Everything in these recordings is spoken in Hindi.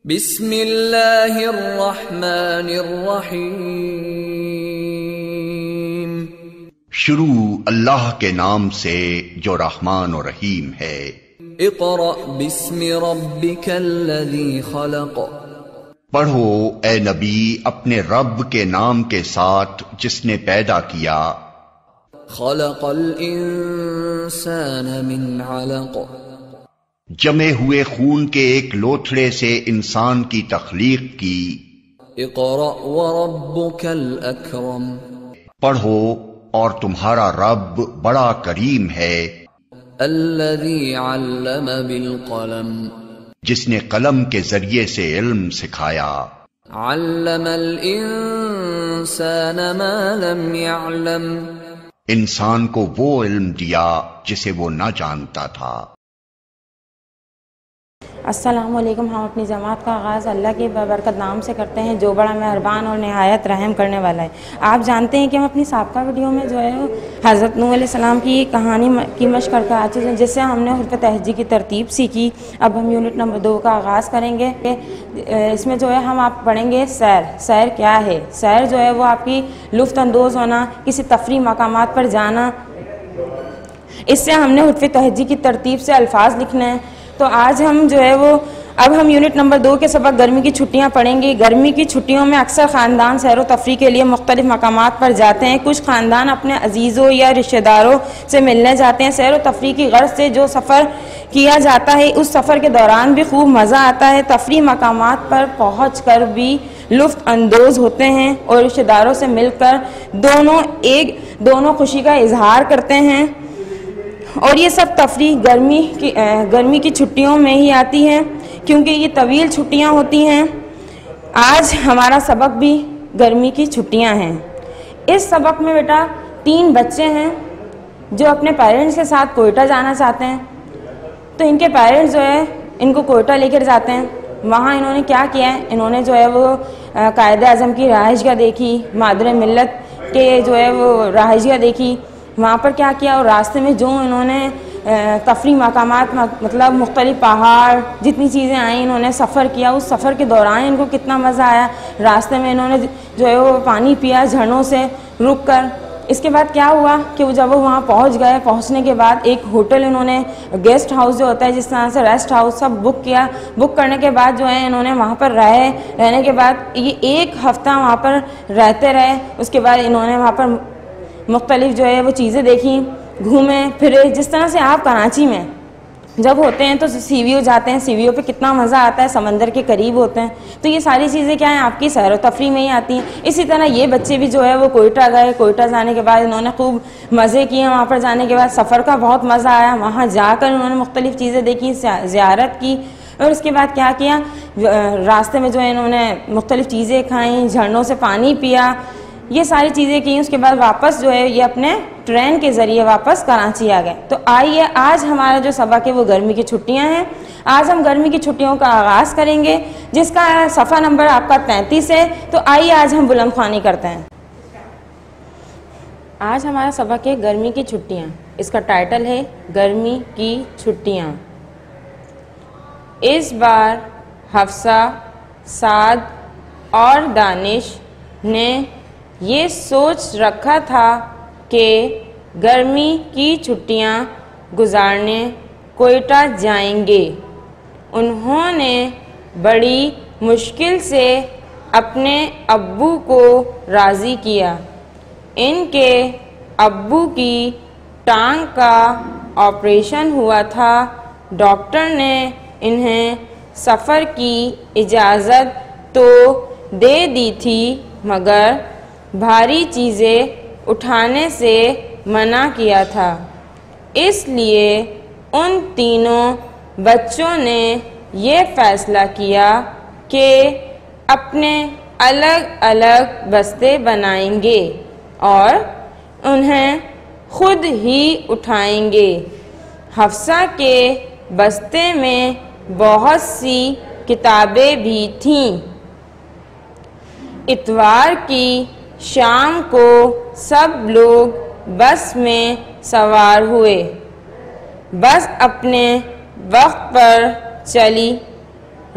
बिस्मिल्लाहिर्रहमानिर्रहीम। शुरू अल्लाह के नाम से जो रहमान और रहीम है। इक़रा बिस्मि रब्बिकल्लज़ी खलक़। पढ़ो ए नबी अपने रब के नाम के साथ जिसने पैदा किया। खलक़ल इंसान मिन अलक़। जमे हुए खून के एक लोथड़े से इंसान की तख्लीक की। इक़रा व रब्बुकल अकरम। पढ़ो और तुम्हारा रब बड़ा करीम है। अल्लज़ी अल्लम बिल क़लम। जिसने कलम के जरिए से इल्म सिखाया। अल्लमल इंसान मा लम यअलम। इंसान को वो इल्म दिया जिसे वो न जानता था। अस्सलामु अलैकुम। हम अपनी जमात का आगाज़ अल्लाह के बबरकत नाम से करते हैं जो बड़ा मेहरबान और नहायत रहम करने वाला है। आप जानते हैं कि हम अपनी साबका वीडियो में जो है हज़रत नूह अलैहिस्सलाम की कहानी की मश्क करके आ चुके हैं, जिससे हमने हुर्फ़ तहज्जी की तरतीब सीखी। अब हम यूनिट नंबर 2 का आगाज़ करेंगे। इसमें जो है हम आप पढ़ेंगे सैर। सैर क्या है? सैर जो है वो आपकी लुफ्त अंदोज़ होना, किसी तफरी मकामात पर जाना। इससे हमने हुर्फ़ तहज्जी की तरतीब से अल्फाज लिखने हैं। तो आज हम जो है वो अब हम यूनिट नंबर 2 के सबक गर्मी की छुट्टियां पढ़ेंगे। गर्मी की छुट्टियों में अक्सर ख़ानदान सैर व तफरी के लिए मुख्तलिफ मकामात पर जाते हैं। कुछ ख़ानदान अपने अजीज़ों या रिश्तेदारों से मिलने जाते हैं। सैर व तफरी की गर्ज से जो सफ़र किया जाता है उस सफ़र के दौरान भी खूब मज़ा आता है। तफरी मकामात पर पहुँच कर भी लुफ्त अंदोज़ होते हैं और रिश्तेदारों से मिलकर दोनों खुशी का इजहार करते हैं। और ये सब तफरी गर्मी की छुट्टियों में ही आती है, क्योंकि ये तवील छुट्टियां होती हैं। आज हमारा सबक भी गर्मी की छुट्टियां हैं। इस सबक में बेटा 3 बच्चे हैं जो अपने पेरेंट्स के साथ कोयटा जाना चाहते हैं। तो इनके पेरेंट्स जो है इनको कोयटा लेकर जाते हैं। वहाँ इन्होंने क्या किया है, इन्होंने जो है वो कायदे आज़म की रहाइशगाह देखी, मादर मिल्लत के जो है वो रहाइशगाह देखी। वहाँ पर क्या किया और रास्ते में जो इन्होंने तफरी मकामात मतलब मुख्तलिफ पहाड़ जितनी चीज़ें आई इन्होंने सफ़र किया। उस सफ़र के दौरान इनको कितना मज़ा आया। रास्ते में इन्होंने जो है वो पानी पिया झरनों से रुक कर। इसके बाद क्या हुआ कि वो जब वो वहाँ पहुँच गए, पहुँचने के बाद एक होटल इन्होंने गेस्ट हाउस जो होता है जिस तरह से रेस्ट हाउस सब बुक किया। बुक करने के बाद जो है इन्होंने वहाँ पर रहने के बाद ये 1 हफ़्ता वहाँ पर रहते रहे। उसके बाद इन्होंने वहाँ पर मुख्तलिफ जो है वो चीज़ें देखी, घूमे फिरे। जिस तरह से आप कराची में जब होते हैं तो सीवीओ जाते हैं, सीवीओ पे कितना मज़ा आता है, समंदर के करीब होते हैं। तो ये सारी चीज़ें क्या हैं आपकी सैर व तफरी में ही आती हैं। इसी तरह ये बच्चे भी जो है वो कोयटा गए। कोयटा जाने के बाद इन्होंने खूब मज़े किए। वहाँ पर जाने के बाद सफ़र का बहुत मज़ा आया। वहाँ जाकर इन्होंने मुख्तलिफ चीज़ें देखी, ज़ियारत की। और उसके बाद क्या किया, रास्ते में जो है इन्होंने मुख्तलिफ चीज़ें खाई, झरनों से पानी पिया, ये सारी चीज़ें की। उसके बाद वापस जो है ये अपने ट्रेन के ज़रिए वापस कराची आ गए। तो आइए आज हमारा जो सबक है वो गर्मी की छुट्टियां हैं। आज हम गर्मी की छुट्टियों का आगाज़ करेंगे जिसका सफ़ा नंबर आपका 33 है। तो आइए आज हम बुलंद ख्वानी करते हैं। आज हमारा सबक है गर्मी की छुट्टियां। इसका टाइटल है गर्मी की छुट्टियां। इस बार हफ्सा, साद और दानिश ने ये सोच रखा था कि गर्मी की छुट्टियां गुजारने कोयटा जाएंगे। उन्होंने बड़ी मुश्किल से अपने अब्बू को राज़ी किया। इनके अब्बू की टांग का ऑपरेशन हुआ था। डॉक्टर ने इन्हें सफ़र की इजाज़त तो दे दी थी, मगर भारी चीज़ें उठाने से मना किया था। इसलिए उन तीनों बच्चों ने ये फ़ैसला किया कि अपने अलग अलग बस्ते बनाएंगे और उन्हें खुद ही उठाएंगे। हफ्सा के बस्ते में बहुत सी किताबें भी थीं। इतवार की शाम को सब लोग बस में सवार हुए। बस अपने वक्त पर चली।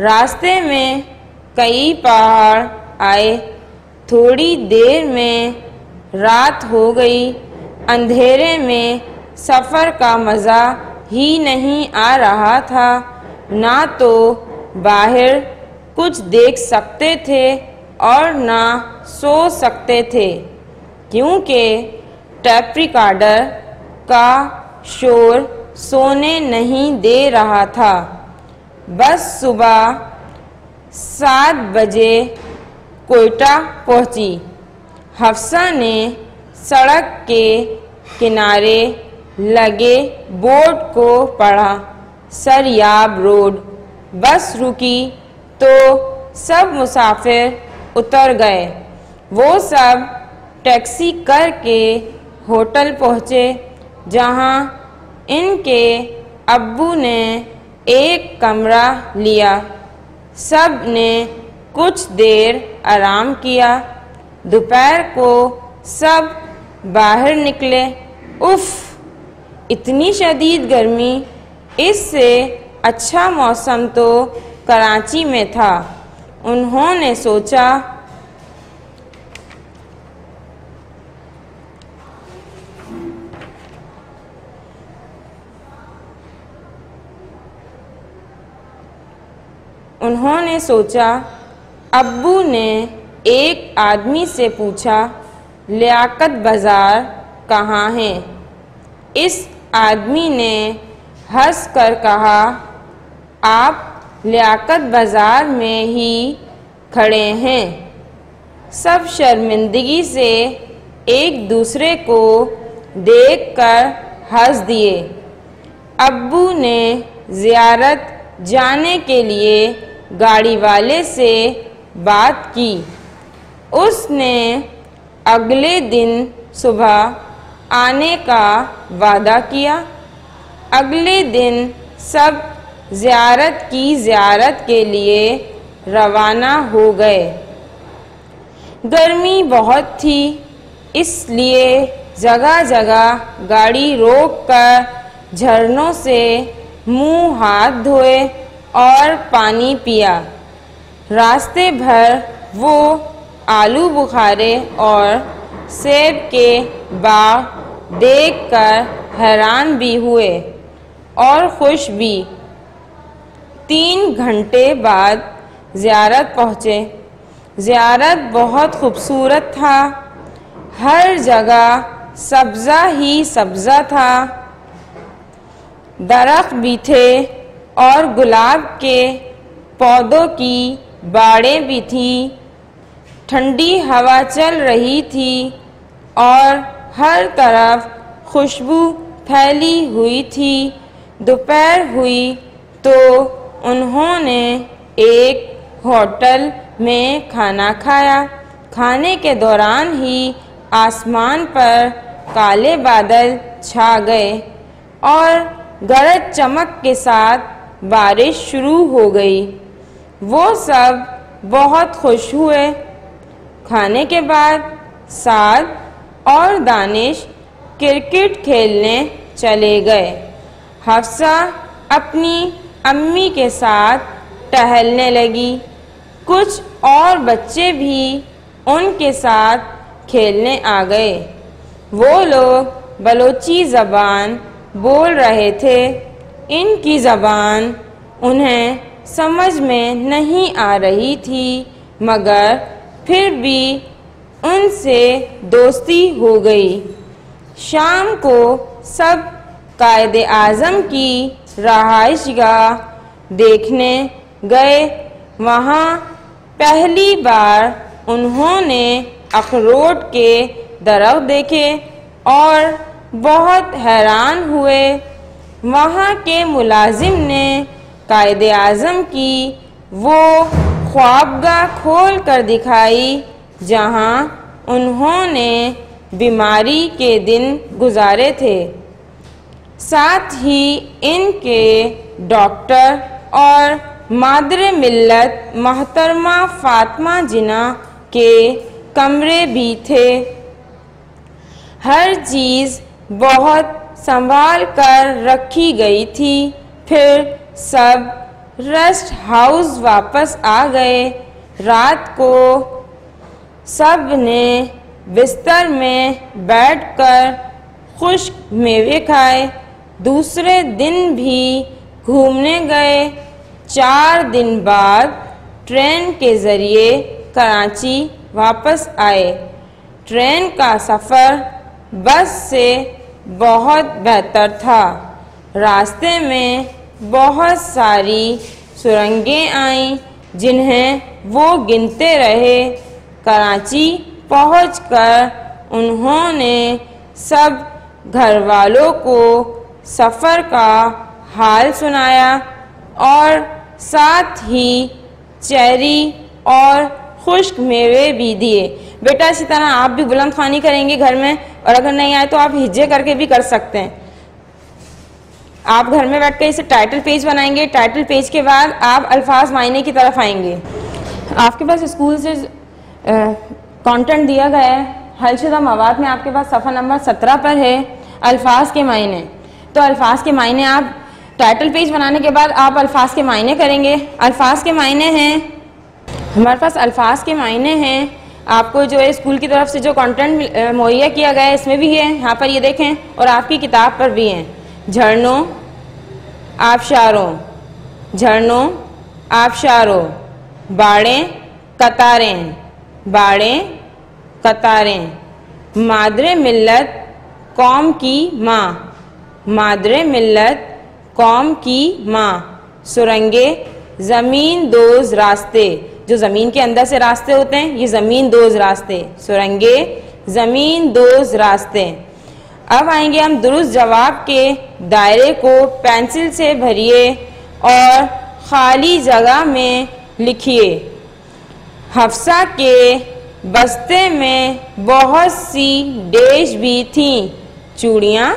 रास्ते में कई पहाड़ आए। थोड़ी देर में रात हो गई। अंधेरे में सफ़र का मज़ा ही नहीं आ रहा था। ना तो बाहर कुछ देख सकते थे और ना सो सकते थे, क्योंकि टेप रिकॉर्डर का शोर सोने नहीं दे रहा था। बस सुबह 7 बजे कोयटा पहुंची। हफ्सा ने सड़क के किनारे लगे बोर्ड को पढ़ा, सरयाब रोड। बस रुकी तो सब मुसाफिर उतर गए। वो सब टैक्सी करके होटल पहुँचे, जहाँ इनके अब्बू ने एक कमरा लिया। सब ने कुछ देर आराम किया। दोपहर को सब बाहर निकले। उफ़, इतनी शदीद गर्मी! इससे अच्छा मौसम तो कराची में था। उन्होंने सोचा अब्बू ने एक आदमी से पूछा, लियाकत बाज़ार कहाँ है? इस आदमी ने हंस कर कहा, आप लियाकत बाज़ार में ही खड़े हैं। सब शर्मिंदगी से एक दूसरे को देखकर हंस दिए। अब्बू ने ज़ियारत जाने के लिए गाड़ी वाले से बात की। उसने अगले दिन सुबह आने का वादा किया। अगले दिन सब ज़ियारत के लिए रवाना हो गए। गर्मी बहुत थी, इसलिए जगह जगह गाड़ी रोककर झरनों से मुंह हाथ धोए और पानी पिया। रास्ते भर वो आलू बुखारे और सेब के बाग देखकर हैरान भी हुए और खुश भी। 3 घंटे बाद ज़ियारत पहुँचे। ज़ियारत बहुत खूबसूरत था। हर जगह सब्ज़ा ही सब्ज़ा था। दरख्त भी थे और गुलाब के पौधों की बाड़ें भी थी। ठंडी हवा चल रही थी और हर तरफ खुशबू फैली हुई थी। दोपहर हुई तो उन्होंने एक होटल में खाना खाया। खाने के दौरान ही आसमान पर काले बादल छा गए और गरज चमक के साथ बारिश शुरू हो गई। वो सब बहुत खुश हुए। खाने के बाद साद और दानिश क्रिकेट खेलने चले गए। हफ्सा अपनी अम्मी के साथ टहलने लगी। कुछ और बच्चे भी उनके साथ खेलने आ गए। वो लोग बलोची ज़बान बोल रहे थे। इनकी ज़बान उन्हें समझ में नहीं आ रही थी, मगर फिर भी उनसे दोस्ती हो गई। शाम को सब कायदे आज़म की रहाइशगाह देखने गए। वहाँ पहली बार उन्होंने अखरोट के दरख्त देखे और बहुत हैरान हुए। वहाँ के मुलाजिम ने कायदे आज़म की वो ख्वाबगाह खोल कर दिखाई जहाँ उन्होंने बीमारी के दिन गुजारे थे। साथ ही इनके डॉक्टर और मादरे मिल्लत मोहतरमा फातिमा जिना के कमरे भी थे। हर चीज़ बहुत संभाल कर रखी गई थी। फिर सब रेस्ट हाउस वापस आ गए। रात को सब ने बिस्तर में बैठकर खुश्क मेवे खाए। दूसरे दिन भी घूमने गए। 4 दिन बाद ट्रेन के ज़रिए कराची वापस आए। ट्रेन का सफ़र बस से बहुत बेहतर था। रास्ते में बहुत सारी सुरंगें आईं जिन्हें वो गिनते रहे। कराची पहुंचकर उन्होंने सब घर वालों को सफ़र का हाल सुनाया और साथ ही चेरी और खुश्क मेवे भी दिए। बेटा इसी तरह आप भी बुलंद ख़्वानी करेंगे घर में, और अगर नहीं आए तो आप हिज्जे करके भी कर सकते हैं। आप घर में बैठ कर इसे टाइटल पेज बनाएंगे। टाइटल पेज के बाद आप अल्फाज मायने की तरफ आएंगे। आपके पास स्कूल से कंटेंट दिया गया है। हलशुदा मवाद में आपके पास सफ़ा नंबर 17 पर है अल्फाज के मायने। तो अल्फाज के मायने आप टाइटल पेज बनाने के बाद आप अल्फाज के मायने करेंगे। अल्फाज के मायने हैं, हमारे पास अल्फाज के मायने हैं। आपको जो है स्कूल की तरफ से जो कंटेंट मुहैया किया गया है इसमें भी है, यहाँ पर ये देखें, और आपकी किताब पर भी हैं। झरनों आबशारों, झरनों आबशारों, बाड़ें कतारें, बाड़ें कतारें, मादरे मिल्लत कौम की माँ, मादरे मिल्लत कौम की माँ, सुरंगे ज़मीन दोज रास्ते, जो ज़मीन के अंदर से रास्ते होते हैं ये ज़मीन दोज रास्ते, सुरंगे ज़मीन दोज रास्ते। अब आएंगे हम दुरुस्त जवाब के दायरे को पेंसिल से भरिए और खाली जगह में लिखिए। हफ्सा के बस्ते में बहुत सी डेश भी थीं, चूड़ियाँ,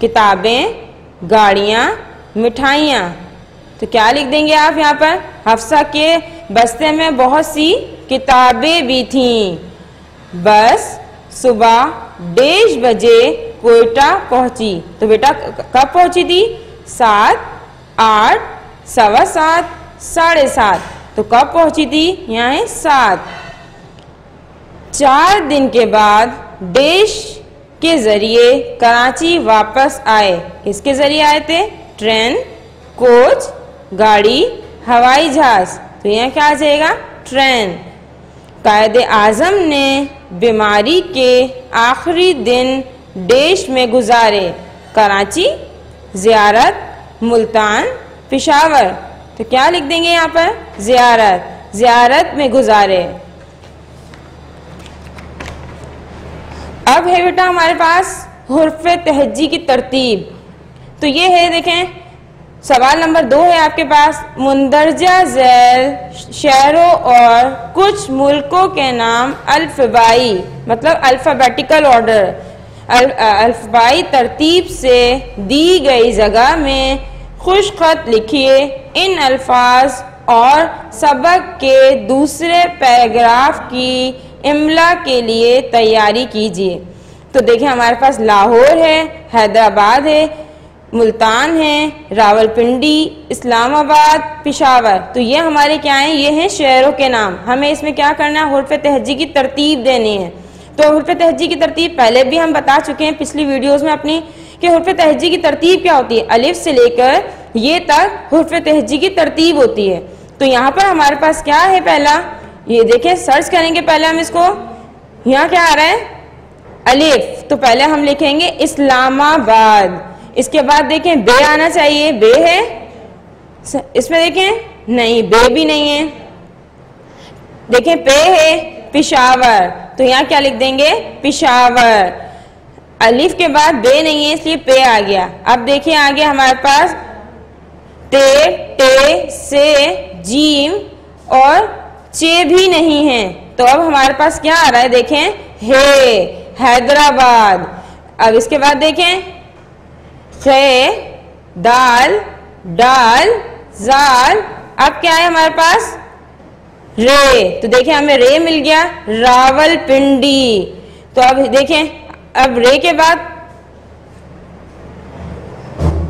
किताबें, गाड़ियाँ, मिठाइयाँ। तो क्या लिख देंगे आप यहाँ पर? हफ्सा के बस्ते में बहुत सी किताबें भी थीं। बस सुबह 1:30 बजे कोयटा पहुंची। तो बेटा कब पहुंची थी? 7, 8, 7:15, 7:30। तो कब पहुंची थी? यहाँ है 7। 4 दिन के बाद देश के जरिए कराची वापस आए। किसके जरिए आए थे? ट्रेन, कोच, गाड़ी, हवाई जहाज। तो यहाँ क्या आ जाएगा? ट्रेन। कायदे आज़म ने बीमारी के आखिरी दिन देश में गुजारे। कराची, ज़ियारत, मुल्तान, पेशावर। तो क्या लिख देंगे यहाँ पर? ज़ियारत, ज़ियारत में गुजारे। अब है बेटा हमारे पास हुर्फ़ तहज्जी की तरतीब। तो ये है, देखें सवाल नंबर 2 है आपके पास। मुंदरजा झैल शहरों और कुछ मुल्कों के नाम अल्फ़बाई, मतलब अल्फ़ाबेटिकल ऑर्डर, अल्फ़बाई तरतीब से दी गई जगह में खुश खत लिखिए। इन अल्फाज और सबक के दूसरे पैराग्राफ की इमला के लिए तैयारी कीजिए। तो देखिए हमारे पास लाहौर है, हैदराबाद है, मुल्तान है, रावलपिंडी, इस्लामाबाद, पेशावर। तो ये हमारे क्या हैं? ये हैं शहरों के नाम। हमें इसमें क्या करना है? हुर्फ़ तहज्जी की तरतीब देनी है। तो हुर्फ़ तहज्जी की तरतीब पहले भी हम बता चुके हैं पिछली वीडियोस में अपनी, कि हुर्फ़ तहज्जी की तरतीब क्या होती है। अलिफ से लेकर ये तक हुर्फ़ तहज्जी की तरतीब होती है। तो यहाँ पर हमारे पास क्या है? पहला ये देखें, सर्च करेंगे पहले हम इसको। यहाँ क्या आ रहा है? अलिफ। तो पहले हम लिखेंगे इस्लामाबाद। इसके बाद देखें बे आना चाहिए, बे है इसमें, देखें नहीं, बे भी नहीं है। देखें पे है, पेशावर। तो यहाँ क्या लिख देंगे? पेशावर। अलिफ के बाद बे नहीं है इसलिए पे आ गया। अब देखिए आगे हमारे पास ते, टे, से, जीम और चे भी नहीं है। तो अब हमारे पास क्या आ रहा है? देखें हे, हैदराबाद। अब इसके बाद देखें खे, दाल, डाल, जाल। अब क्या है हमारे पास? रे। तो देखिए हमें रे मिल गया, रावलपिंडी। तो अब देखें, अब रे के बाद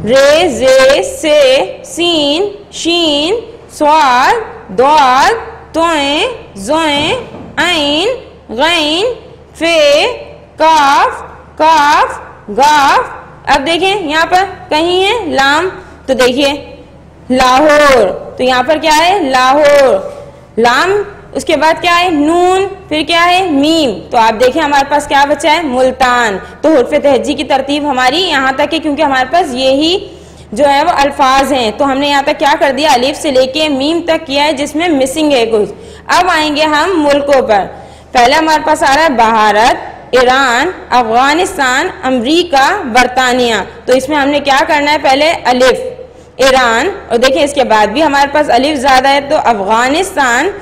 रे, जे, से, सीन, शीन, स्वाद, द्वाद, तोए, जोए, ऐन, गैन, फे, काफ, काफ, गाफ। अब देखें यहाँ पर कहीं है लाम, तो देखिए लाहौर, तो यहाँ पर क्या है लाहौर, लाम, उसके बाद क्या है नून, फिर क्या है मीम, तो आप देखें हमारे पास क्या बचा है मुल्तान। तो हुर्फ तहज्जी की तरतीब हमारी यहाँ तक है, क्योंकि हमारे पास यही जो है वो अल्फाज हैं, तो हमने यहाँ तक क्या कर दिया अलिफ से लेके मीम तक किया है, जिसमें मिसिंग है कुछ। अब आएंगे हम मुल्कों पर। पहले हमारे पास आ रहा है भारत, ईरान, अफगानिस्तान, अमेरिका, बरतानिया। तो इसमें हमने क्या करना है, पहले अलिफ ईरान, और देखिए इसके बाद भी हमारे पास अलिफ ज्यादा है तो अफगानिस्तान,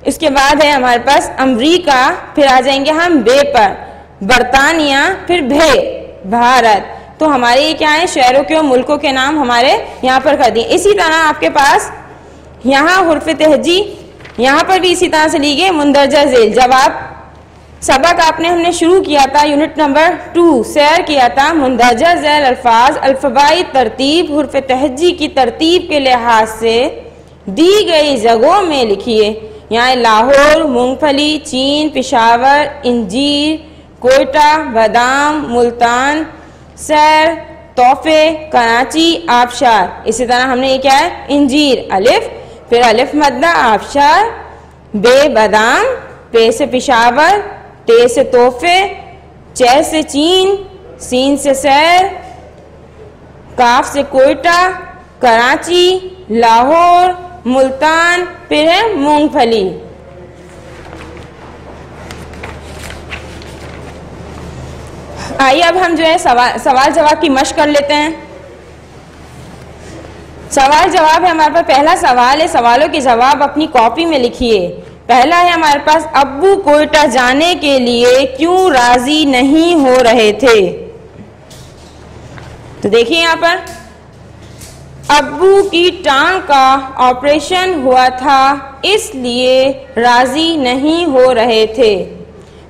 इसके बाद है हमारे पास अमेरिका, फिर आ जाएंगे हम बे पर बरतानिया, फिर भे भारत। तो हमारे ये क्या है शहरों के और मुल्कों के नाम हमारे यहाँ पर कर दिए। इसी तरह आपके पास यहाँ हुर्फ तहज्जी यहाँ पर भी इसी तरह से ली गई मुंदरजा झेल। जब आप सबक हमने शुरू किया था यूनिट नंबर 2 शेयर किया था, मुंदरजा झेल अल्फाज अल्फबाई तरतीब हुर्फ तहज्जी की तरतीब के लिहाज से दी गई जगहों में लिखिए। यहाँ लाहौर, मूंगफली, चीन, पेशावर, इंजीर, कोयटा, बादाम, मुल्तान, सैर, तोहफे, कराची, आबशार। इसी तरह हमने ये क्या है इंजीर अलिफ, फिर अलिफ मद्दा आबशार, बे बादाम, पे से पेशावर, ते से तोहफे, चे से चीन, सीन से सैर, काफ से कोयटा, कराची, लाहौर, मुल्तान, फिर है मूंगफली। आइए अब हम जो है सवाल जवाब की मशक कर लेते हैं। सवाल जवाब है हमारे पास, पहला सवाल है, सवालों के जवाब अपनी कॉपी में लिखिए। पहला है हमारे पास, अब्बू कोयटा जाने के लिए क्यों राजी नहीं हो रहे थे। तो देखिए यहाँ पर अब्बू की टांग का ऑपरेशन हुआ था इसलिए राजी नहीं हो रहे थे।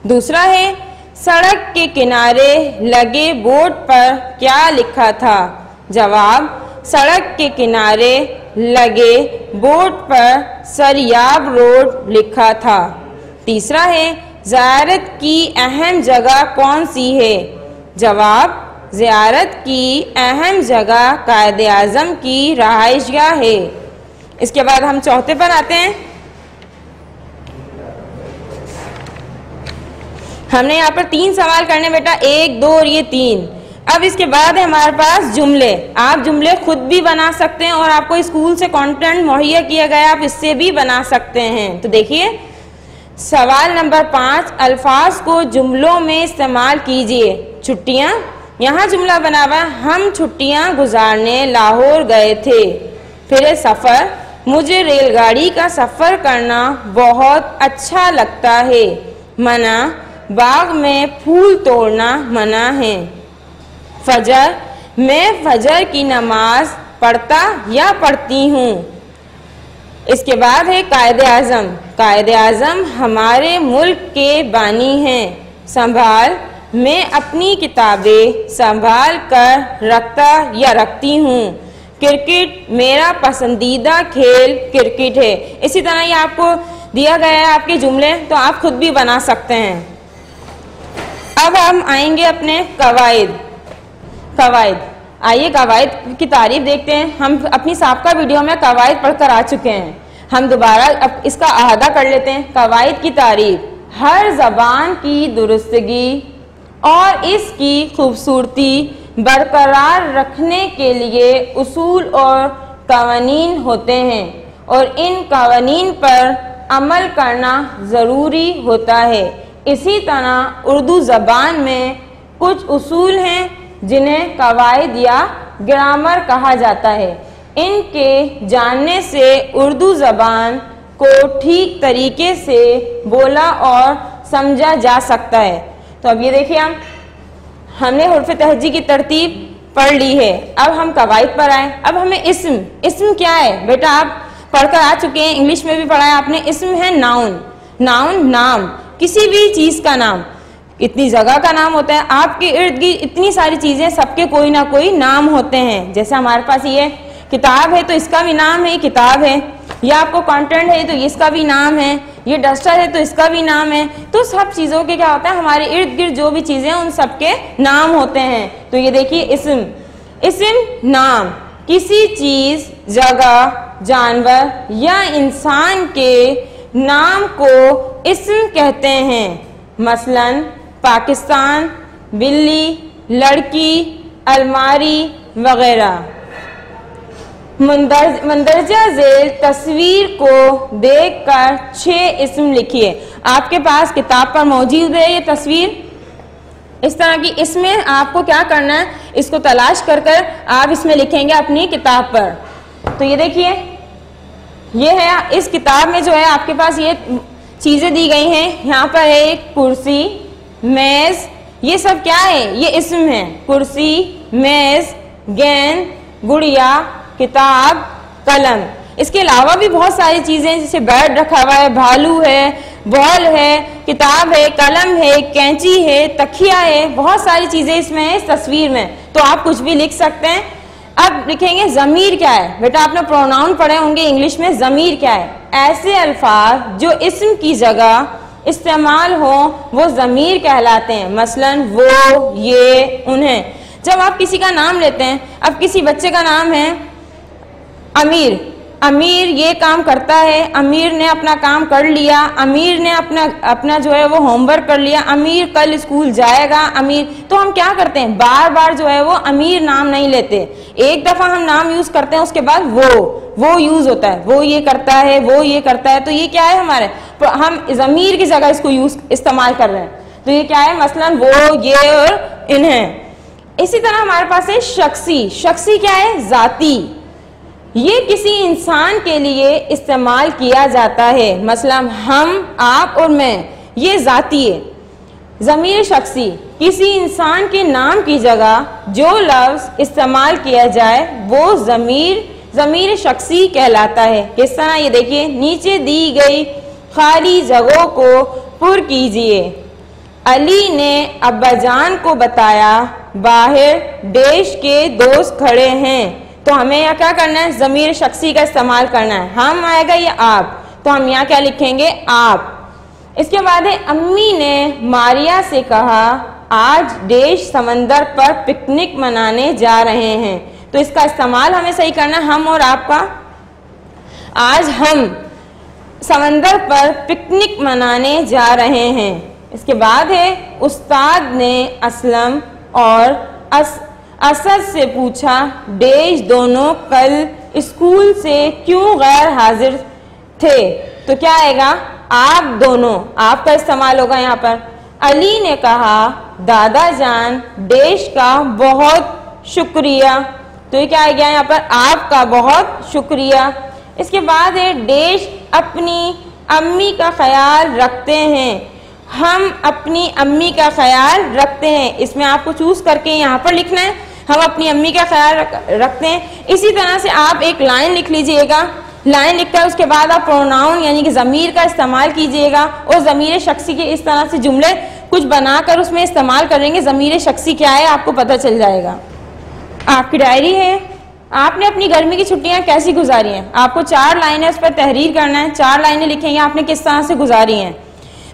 दूसरा है, सड़क के किनारे लगे बोर्ड पर क्या लिखा था। जवाब, सड़क के किनारे लगे बोर्ड पर सरियाब रोड लिखा था। तीसरा है, ज़ियारत की अहम जगह कौन सी है। जवाब, ज़ियारत की अहम जगह कायदे आज़म की रहाइशगाह है। इसके बाद हम चौथे पर आते हैं। हमने यहाँ पर 3 सवाल करने बेटा, 1, 2 और ये 3। अब इसके बाद है हमारे पास जुमले। आप जुमले खुद भी बना सकते हैं और आपको स्कूल से कंटेंट मुहैया किया गया, आप इससे भी बना सकते हैं। तो देखिए सवाल नंबर 5, अल्फाज को जुमलों में इस्तेमाल कीजिए। छुट्टियाँ, यहाँ जुमला बना हुआ, हम छुट्टियाँ गुजारने लाहौर गए थे। फिर सफ़र, मुझे रेलगाड़ी का सफ़र करना बहुत अच्छा लगता है। मना, बाग में फूल तोड़ना मना है। फजर, मैं फजर की नमाज पढ़ता या पढ़ती हूँ। इसके बाद है कायदे आज़म, कायदे आज़म हमारे मुल्क के बानी हैं। संभाल, मैं अपनी किताबें संभाल कर रखता या रखती हूँ। क्रिकेट, मेरा पसंदीदा खेल क्रिकेट है। इसी तरह ये आपको दिया गया है आपके जुमले, तो आप खुद भी बना सकते हैं। अब हम आएंगे अपने कवायद। आइए कवायद की तारीफ देखते हैं। हम अपनी साबका वीडियो में कवायद पढ़कर आ चुके हैं, हम दोबारा अब इसका अहादा कर लेते हैं। कवायद की तारीफ, हर जबान की दुरुस्तगी और इसकी खूबसूरती बरकरार रखने के लिए उसूल और कवानीन होते हैं और इन कवानीन पर अमल करना ज़रूरी होता है। इसी तरह उर्दू ज़बान में कुछ उसूल हैं जिन्हें कवायद या ग्रामर कहा जाता है। इनके जानने से उर्दू ज़बान को ठीक तरीके से बोला और समझा जा सकता है। तो अब ये देखिए, हमने हुर्फ तहज्जी की तरतीब पढ़ ली है। अब हम कवायद पर आए। अब हमें इस्म क्या है बेटा, आप पढ़कर आ चुके हैं, इंग्लिश में भी पढ़ा है आपने। इस्म है नाउन, नाम, किसी भी चीज़ का नाम। इतनी जगह का नाम होता है, आपके इर्द गिर्द इतनी सारी चीजें, सबके कोई ना कोई नाम होते हैं। जैसे हमारे पास ये किताब है तो इसका भी नाम है, किताब है। या आपको कंटेंट है तो इसका भी नाम है, ये डस्टर है तो इसका भी नाम है। तो सब चीजों के क्या होता है, हमारे इर्द गिर्द जो भी चीजें उन सबके नाम होते हैं। तो ये देखिए इस्म, इस्म नाम, किसी चीज, जगह, जानवर या इंसान के नाम को इस्म कहते हैं। मसलन पाकिस्तान, बिल्ली, लड़की, अलमारी वगैरह। मंदरजा झेल तस्वीर को देखकर 6 इस्म लिखिए। आपके पास किताब पर मौजूद है ये तस्वीर, इस तरह की। इसमें आपको क्या करना है, इसको तलाश कर कर आप इसमें लिखेंगे अपनी किताब पर। तो ये देखिए, ये है इस किताब में जो है आपके पास ये चीजें दी गई हैं। यहाँ पर है एक कुर्सी, मेज, ये सब क्या है, ये इस्म है। कुर्सी, मेज, गेंद, गुड़िया, किताब, कलम। इसके अलावा भी बहुत सारी चीजें, जैसे बेड रखा हुआ है, भालू है, बॉल है, किताब है, कलम है, कैंची है, तकिया है, बहुत सारी चीजें इसमें है इस तस्वीर में। तो आप कुछ भी लिख सकते हैं। अब लिखेंगे ज़मीर क्या है। बेटा आपने प्रोनाउन पढ़े होंगे इंग्लिश में, ज़मीर क्या है, ऐसे अल्फाज जो इस्म की जगह इस्तेमाल हो वो ज़मीर कहलाते हैं। मसलन वो, ये, उन्हें। जब आप किसी का नाम लेते हैं, अब किसी बच्चे का नाम है अमीर, अमीर ये काम करता है, अमीर ने अपना काम कर लिया, अमीर ने अपना जो है वो होमवर्क कर लिया, अमीर कल स्कूल जाएगा, अमीर। तो हम क्या करते हैं, बार बार जो है वो अमीर नाम नहीं लेते, एक दफा हम नाम यूज करते हैं, उसके बाद वो यूज होता है, वो ये करता है, वो ये करता है। तो ये क्या है, हमारे हम ज़मीर की जगह इसको इस्तेमाल कर रहे हैं। तो ये क्या है, मसलन वो, ये और इन्हें। इसी तरह हमारे पास है शख्सी। शख्सी क्या है, जाती, ये किसी इंसान के लिए इस्तेमाल किया जाता है। मसलन हम, आप और मैं, ये जाती है। ज़मीर शख्सी, किसी इंसान के नाम की जगह जो लफ्ज़ इस्तेमाल किया जाए वो ज़मीर शख्सी कहलाता है। किस तरह, ये देखिए, नीचे दी गई खाली जगहों को पुर कीजिए। अली ने अब्बाजान को बताया बाहर देश के दोस्त खड़े हैं। तो हमें यहाँ क्या करना है, ज़मीर शख्सी का इस्तेमाल करना है। हम आएगा या आप, तो हम यहाँ क्या लिखेंगे, आप। इसके बाद है अम्मी ने मारिया से कहा आज देश समंदर पर पिकनिक मनाने जा रहे हैं। तो इसका इस्तेमाल हमें सही करना है, हम और आपका। आज हम समंदर पर पिकनिक मनाने जा रहे हैं। इसके बाद है उस्ताद ने असलम और असद से पूछा देश दोनों कल स्कूल से क्यों गैर हाजिर थे। तो क्या आएगा, आप दोनों, आपका इस्तेमाल होगा यहाँ पर। अली ने कहा दादा जान देश का बहुत शुक्रिया। तो ये क्या आ गया यहाँ पर, आपका बहुत शुक्रिया। इसके बाद है देश अपनी अम्मी का ख्याल रखते हैं। हम अपनी अम्मी का ख्याल रखते हैं। इसमें आपको चूज करके यहाँ पर लिखना है, हम अपनी अम्मी का ख्याल रखते हैं। इसी तरह से आप एक लाइन लिख लीजिएगा। लाइन लिखकर उसके बाद आप प्रोनाउन यानी कि ज़मीर का इस्तेमाल कीजिएगा और ज़मीर शख्सी के इस तरह से जुमले कुछ बनाकर उसमें इस्तेमाल करेंगे। ज़मीर शख्सी क्या है आपको पता चल जाएगा। आपकी डायरी है, आपने अपनी गर्मी की छुट्टियां कैसी गुजारी हैं। आपको 4 लाइनें उस पर तहरीर करना है, 4 लाइनें लिखेंगे आपने किस तरह से गुजारी हैं।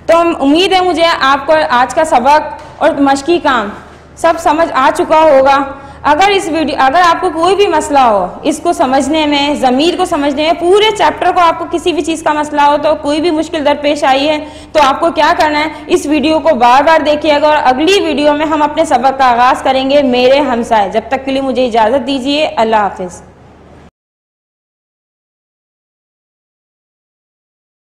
तो उम्मीद है मुझे आपको आज का सबक और मश्की काम सब समझ आ चुका होगा। अगर आपको कोई भी मसला हो इसको समझने में, ज़मीर को समझने में, पूरे चैप्टर को आपको किसी भी चीज़ का मसला हो, तो कोई भी मुश्किल दरपेश आई है, तो आपको क्या करना है, इस वीडियो को बार बार देखिएगा और अगली वीडियो में हम अपने सबक का आगाज़ करेंगे मेरे हमसाए। जब तक के लिए मुझे इजाज़त दीजिए। अल्लाह हाफिज़।